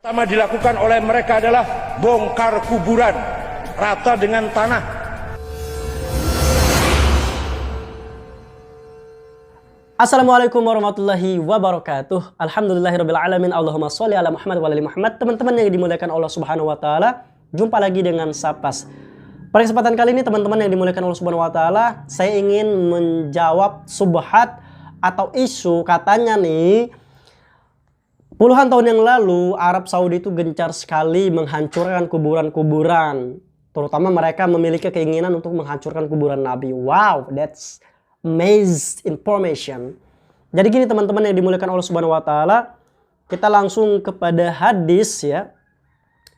Pertama dilakukan oleh mereka adalah bongkar kuburan rata dengan tanah. Assalamualaikum warahmatullahi wabarakatuh. Alhamdulillahirabbil alamin. Allahumma sholli ala Muhammad wa ali Muhammad. Teman-teman yang dimuliakan Allah Subhanahu wa taala, jumpa lagi dengan Sapas. Pada kesempatan kali ini teman-teman yang dimuliakan Allah Subhanahu wa taala, saya ingin menjawab subhat atau isu katanya nih puluhan tahun yang lalu Arab Saudi itu gencar sekali menghancurkan kuburan-kuburan. Terutama mereka memiliki keinginan untuk menghancurkan kuburan Nabi. Wow, that's amazing information. Jadi gini teman-teman yang dimuliakan Allah Subhanahu wa taala, kita langsung kepada hadis ya.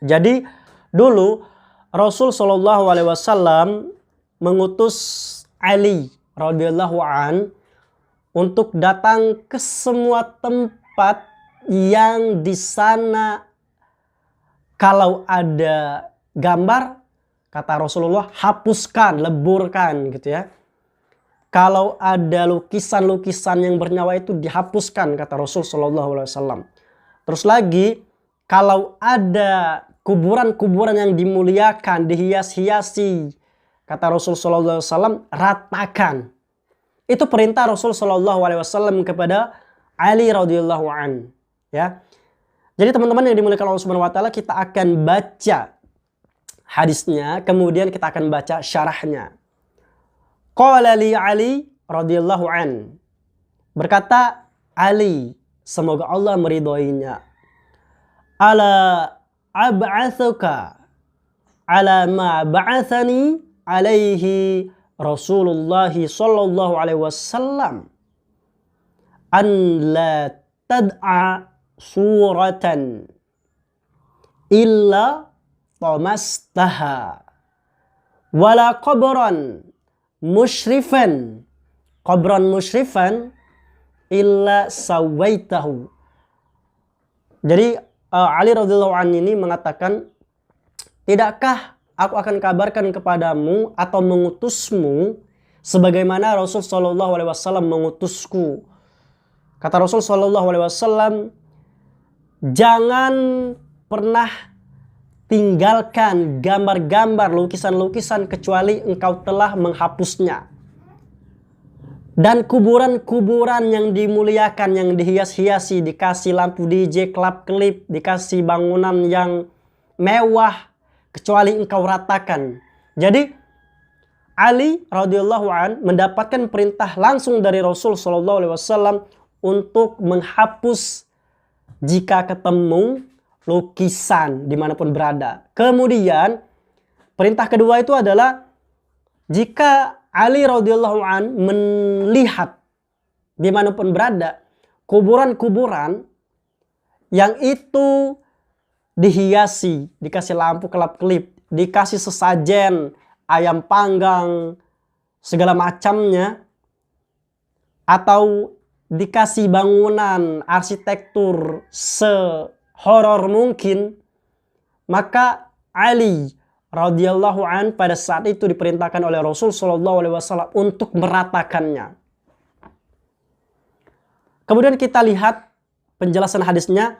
Jadi dulu Rasul Shallallahu alaihi wasallam mengutus Ali radhiyallahu an untuk datang ke semua tempat yang di sana kalau ada gambar, kata Rasulullah, hapuskan, leburkan gitu ya. Kalau ada lukisan-lukisan yang bernyawa itu dihapuskan, kata Rasul Shallallahu alaihi wasallam. Terus lagi, kalau ada kuburan-kuburan yang dimuliakan, dihias-hiasi, kata Rasul Shallallahu alaihi wasallam, ratakan. Itu perintah Rasul Shallallahu alaihi wasallam kepada Ali radhiyallahu an. Ya, jadi teman-teman yang dimuliakan Allah Subhanahu wa taala, kita akan baca hadisnya, kemudian kita akan baca syarahnya. Qala li Ali radhiyallahu an. Berkata Ali, semoga Allah meridhoinya. Ala ab'atsuka ala ma ba'athani alaihi Rasulullah sallallahu alaihi wasallam an la tad'a suratan illa tamastaha wala qabran musyrifan illa sawaitahu. Jadi Ali radhiyallahu anhu ini mengatakan, tidakkah aku akan kabarkan kepadamu atau mengutusmu sebagaimana Rasul sallallahu alaihi wasallam mengutusku. Kata Rasul sallallahu alaihi wasallam, jangan pernah tinggalkan gambar-gambar, lukisan-lukisan kecuali engkau telah menghapusnya. Dan kuburan-kuburan yang dimuliakan, yang dihias-hiasi, dikasih lampu DJ, klip, dikasih bangunan yang mewah, kecuali engkau ratakan. Jadi Ali radhiyallahu an mendapatkan perintah langsung dari Rasul sallallahu alaihi wasallam untuk menghapus jika ketemu lukisan dimanapun berada. Kemudian perintah kedua itu adalah jika Ali radhiyallahu an melihat dimanapun berada kuburan-kuburan yang itu dihiasi, dikasih lampu kelap-kelip, dikasih sesajen, ayam panggang, segala macamnya, atau dikasih bangunan arsitektur sehoror mungkin, maka Ali radhiyallahu an pada saat itu diperintahkan oleh Rasul sallallahu alaihi wasallam untuk meratakannya. Kemudian kita lihat penjelasan hadisnya,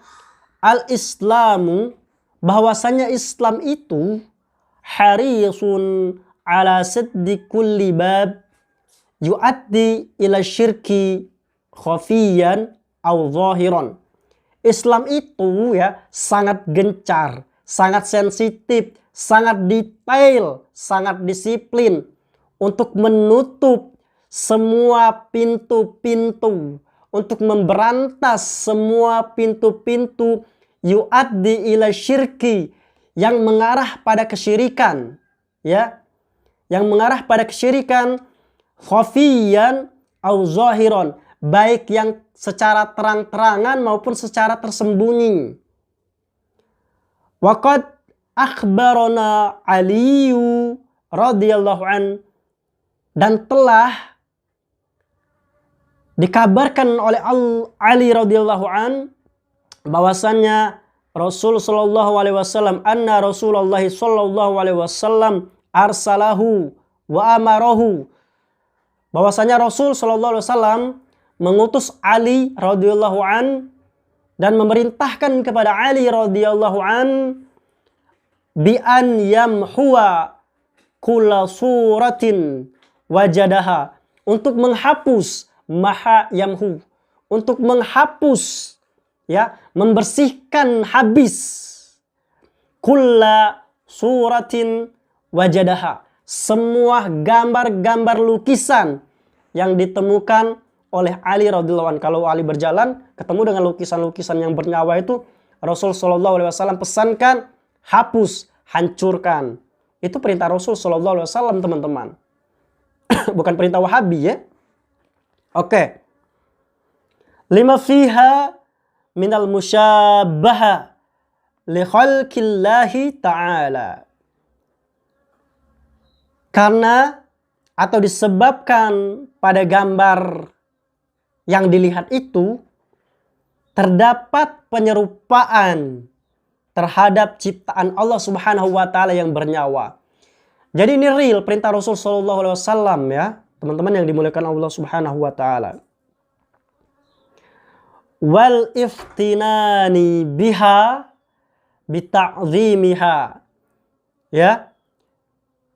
al-Islamu, bahwasanya Islam itu harisun ala saddi kulli bab yu'addi ila syirki khafiyan au zahiran. Islam itu ya sangat gencar, sangat sensitif, sangat detail, sangat disiplin untuk menutup semua pintu-pintu, untuk memberantas semua pintu-pintu yu'addi ila syirki, yang mengarah pada kesyirikan, ya, yang mengarah pada kesyirikan, khafiyan au zahiran, baik yang secara terang-terangan maupun secara tersembunyi. Waqad akhbarana Aliyu radhiyallahu an, dan telah dikabarkan oleh Ali radhiyallahu an bahwasannya Rasul sallallahu alaihi wasallam, anna Rasulullah sallallahu alaihi wasallam arsalahu wa amarahu, bahwasanya Rasul sallallahu alaihi wasallam mengutus Ali radhiyallahu an dan memerintahkan kepada Ali radhiyallahu an bi an yamhuwa kulla suratin wajadaha, untuk menghapus, maha yamhu, untuk menghapus, ya, membersihkan habis, kulla suratin wajadaha, semua gambar-gambar lukisan yang ditemukan oleh Ali radhiyallahu anhu. Kalau Ali berjalan ketemu dengan lukisan-lukisan yang bernyawa itu, Rasul sallallahu alaihi wasallam pesankan hapus, hancurkan. Itu perintah Rasul sallallahu alaihi wasallam, teman-teman. Bukan perintah Wahabi, ya. Oke. Lima fiha minal musyabbaha li khalqillahi ta'ala. Karena atau disebabkan pada gambar yang dilihat itu terdapat penyerupaan terhadap ciptaan Allah Subhanahu wa taala yang bernyawa. Jadi ini real perintah Rasul sallallahu alaihi wasallam, ya, teman-teman yang dimuliakan Allah Subhanahu wa taala. Wal iftinani biha bita'zimiha. Ya.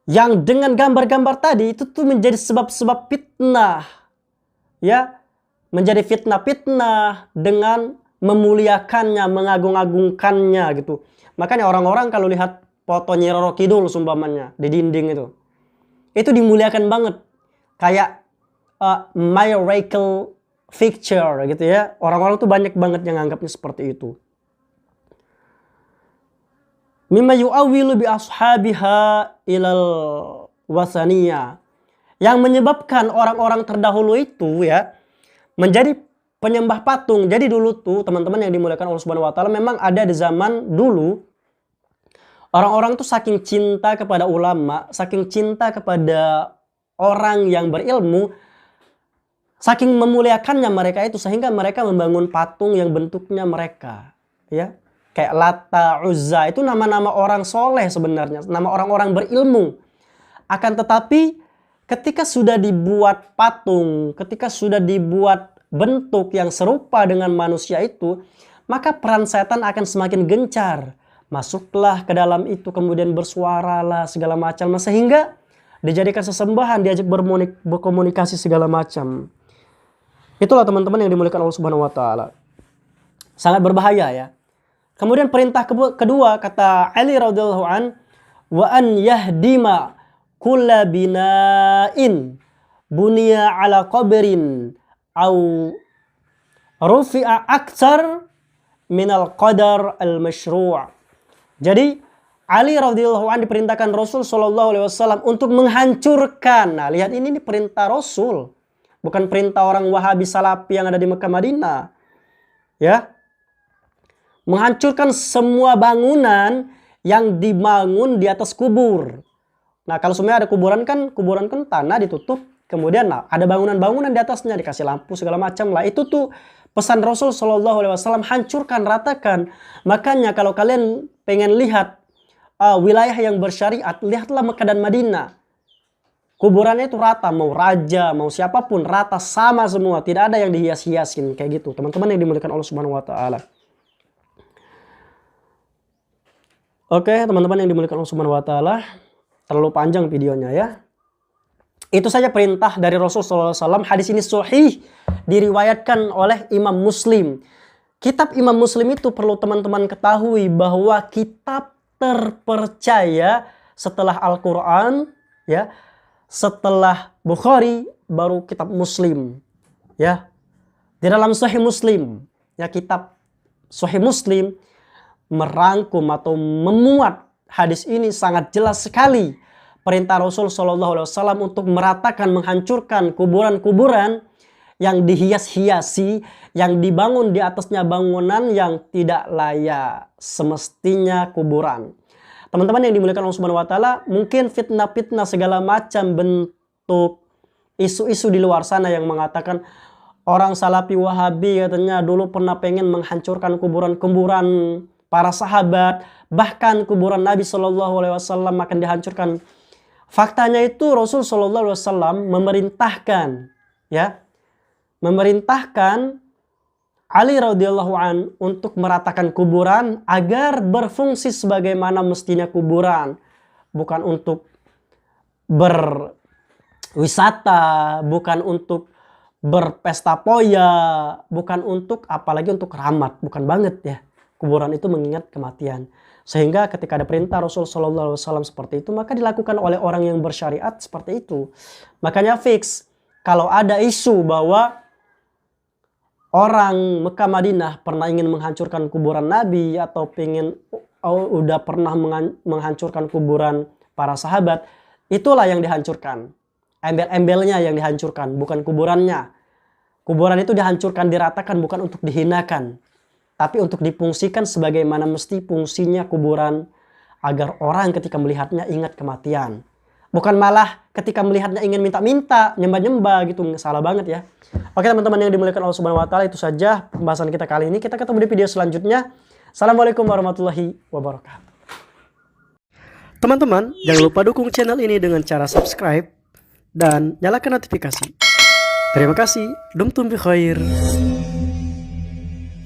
Yang dengan gambar-gambar tadi itu tuh menjadi sebab-sebab fitnah. Ya. Menjadi fitnah-fitnah dengan memuliakannya, mengagung-agungkannya gitu. Makanya orang-orang kalau lihat foto Nyi Roro Kidul sumpamanya di dinding itu dimuliakan banget. Kayak miracle picture gitu ya. Orang-orang tuh banyak banget yang anggapnya seperti itu. Mimma yu'awwilu bi ashabiha ilal wasaniyah. Yang menyebabkan orang-orang terdahulu itu, ya, menjadi penyembah patung. Jadi dulu tuh teman-teman yang dimuliakan Allah Subhanahu wa taala, memang ada di zaman dulu orang-orang tuh saking cinta kepada ulama, saking cinta kepada orang yang berilmu, saking memuliakannya mereka itu, sehingga mereka membangun patung yang bentuknya mereka, ya. Kayak Lata, Uzza, itu nama-nama orang soleh sebenarnya, nama orang-orang berilmu. Akan tetapi ketika sudah dibuat patung, ketika sudah dibuat bentuk yang serupa dengan manusia itu, maka peran setan akan semakin gencar. Masuklah ke dalam itu, kemudian bersuaralah segala macam, sehingga dijadikan sesembahan, diajak berkomunikasi segala macam. Itulah teman-teman yang dimuliakan Allah Subhanahu wa taala. Sangat berbahaya, ya. Kemudian perintah kedua kata Ali radhiyallahu an, wa an yahdima kulla bina'in bunya ala qabrin au rufi'a aktsar minal qadar al-masyru'. Jadi Ali radhiyallahu anhu diperintahkan Rasul sallallahu alaihi wasallam untuk menghancurkan. Nah, lihat ini perintah Rasul, bukan perintah orang Wahabi Salafi yang ada di Mekah Madinah. Ya. Menghancurkan semua bangunan yang dibangun di atas kubur. Nah, kalau semuanya ada kuburan kan tanah ditutup, kemudian ada bangunan-bangunan di atasnya dikasih lampu segala macam lah. Itu tuh pesan Rasul sallallahu alaihi wasallam, hancurkan, ratakan. Makanya kalau kalian pengen lihat wilayah yang bersyariat, lihatlah Mekah dan Madinah. Kuburannya itu rata, mau raja, mau siapapun, rata sama semua, tidak ada yang dihias-hiasin kayak gitu. Teman-teman yang dimuliakan Allah Subhanahu wa taala. Oke, teman-teman yang dimuliakan Allah Subhanahu wa taala, terlalu panjang videonya, ya. Itu saja perintah dari Rasul sallallahu alaihi wasallam. Hadis ini sahih, diriwayatkan oleh Imam Muslim. Kitab Imam Muslim itu perlu teman-teman ketahui bahwa kitab terpercaya setelah Al-Qur'an, ya. Setelah Bukhari baru kitab Muslim, ya. Di dalam Sahih Muslim, ya, kitab Sahih Muslim merangkum atau memuat hadis ini sangat jelas sekali. Perintah Rasul sallallahu alaihi wasallam untuk meratakan, menghancurkan kuburan-kuburan yang dihias-hiasi, yang dibangun di atasnya bangunan yang tidak layak semestinya kuburan. Teman-teman yang dimuliakan Allah Subhanahu wa taala, mungkin fitnah-fitnah segala macam bentuk isu-isu di luar sana yang mengatakan orang Salafi Wahabi katanya dulu pernah pengen menghancurkan kuburan-kuburan para sahabat, bahkan kuburan Nabi Shallallahu alaihi wasallam akan dihancurkan. Faktanya itu Rasul Shallallahu alaihi wasallam memerintahkan, ya, memerintahkan Ali radhiyallahu an untuk meratakan kuburan agar berfungsi sebagaimana mestinya kuburan, bukan untuk berwisata, bukan untuk berpesta poya, bukan untuk apalagi untuk keramat, bukan banget ya. Kuburan itu mengingat kematian. Sehingga ketika ada perintah Rasul Shallallahu Alaihi Wasallam seperti itu, maka dilakukan oleh orang yang bersyariat seperti itu. Makanya fix kalau ada isu bahwa orang Mekah Madinah pernah ingin menghancurkan kuburan Nabi atau udah pernah menghancurkan kuburan para sahabat, itulah yang dihancurkan. Embel-embelnya yang dihancurkan, bukan kuburannya. Kuburan itu dihancurkan, diratakan bukan untuk dihinakan, tapi untuk difungsikan sebagaimana mesti fungsinya kuburan, agar orang ketika melihatnya ingat kematian. Bukan malah ketika melihatnya ingin minta-minta, nyembah-nyembah gitu. Salah banget ya. Oke teman-teman yang dimuliakan Allah Subhanahu wa taala, itu saja pembahasan kita kali ini. Kita ketemu di video selanjutnya. Assalamualaikum warahmatullahi wabarakatuh. Teman-teman, jangan lupa dukung channel ini dengan cara subscribe dan nyalakan notifikasi. Terima kasih. Dumtum bi khair.